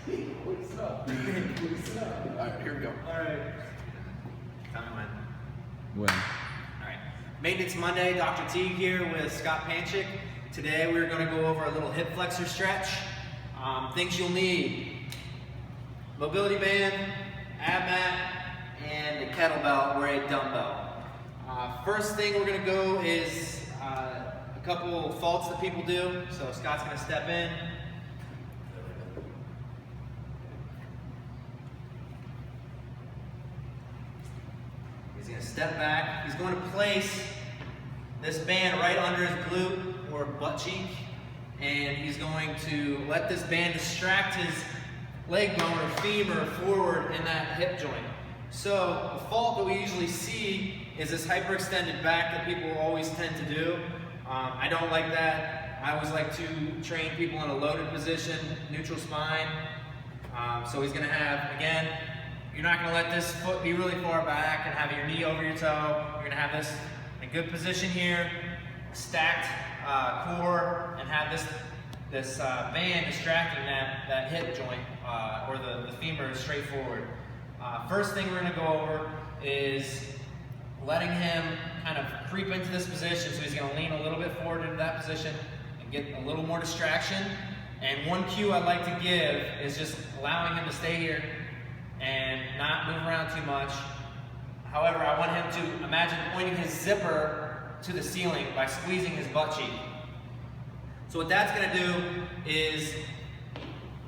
What's up? What's up? All right, here we go. All right. Tell me when. When? All right. Maintenance Monday, Dr. Teague here with Scott Panchik. Today we're going to go over a little hip flexor stretch. Things you'll need: mobility band, ab mat, and a kettlebell or a dumbbell. First thing we're going to go is a couple faults that people do. So Scott's going to step in. He's going to step back. He's going to place this band right under his glute or butt cheek, and he's going to let this band distract his leg bone or femur forward in that hip joint. So the fault that we usually see is this hyperextended back that people always tend to do. I don't like that. I always like to train people in a loaded position, neutral spine. So he's going to have, again, you're not going to let this foot be really far back and have your knee over your toe. You're going to have this in a good position here, stacked core, and have this band distracting that hip joint or the femur straight forward. First thing we're going to go over is letting him kind of creep into this position. So he's going to lean a little bit forward into that position and get a little more distraction. And one cue I'd like to give is just allowing him to stay here and not move around too much. However, I want him to imagine pointing his zipper to the ceiling by squeezing his butt cheek. So what that's going to do is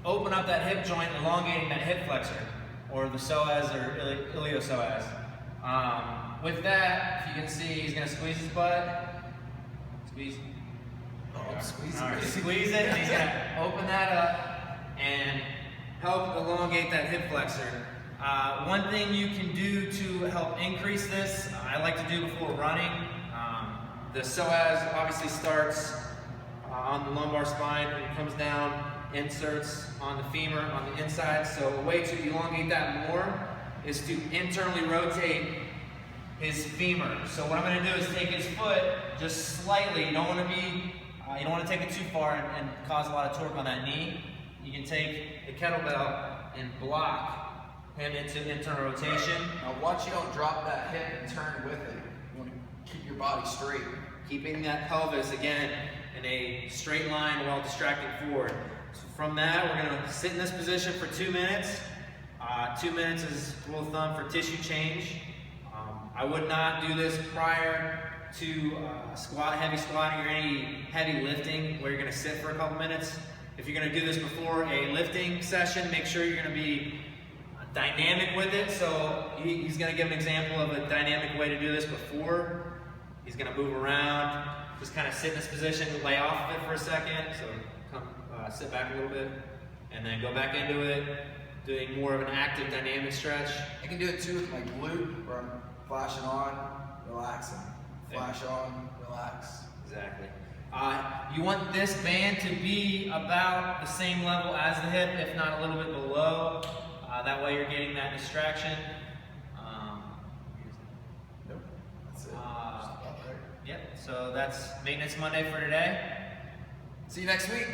open up that hip joint, elongating that hip flexor, or the psoas or iliopsoas. With that, if you can see, he's going to squeeze his butt. Squeeze. Squeeze All right, squeeze it, and he's going to open that up and help elongate that hip flexor. One thing you can do to help increase this, I like to do before running. The psoas obviously starts on the lumbar spine and comes down, inserts on the femur on the inside. So a way to elongate that more is to internally rotate his femur. So what I'm going to do is take his foot just slightly. You don't want to take it too far and cause a lot of torque on that knee. You can take the kettlebell and block him into internal rotation. Now watch you don't drop that hip and turn with it. You want to keep your body straight. Keeping that pelvis, again, in a straight line while distracting forward. So from that, we're going to sit in this position for 2 minutes. 2 minutes is rule of thumb for tissue change. I would not do this prior to heavy squatting or any heavy lifting where you're going to sit for a couple minutes. If you're going to do this before a lifting session, make sure you're going to be dynamic with it. So he's going to give an example of a dynamic way to do this before. He's going to move around, just kind of sit in this position, lay off of it for a second. So come sit back a little bit, and then go back into it, doing more of an active dynamic stretch. I can do it too with my glute, where I'm flashing on, relaxing. Flash on, relax. Exactly. You want this band to be about the same level as the hip, if not a little bit below. That way you're getting that distraction. Nope, that's it. Yep, so that's Maintenance Monday for today. See you next week.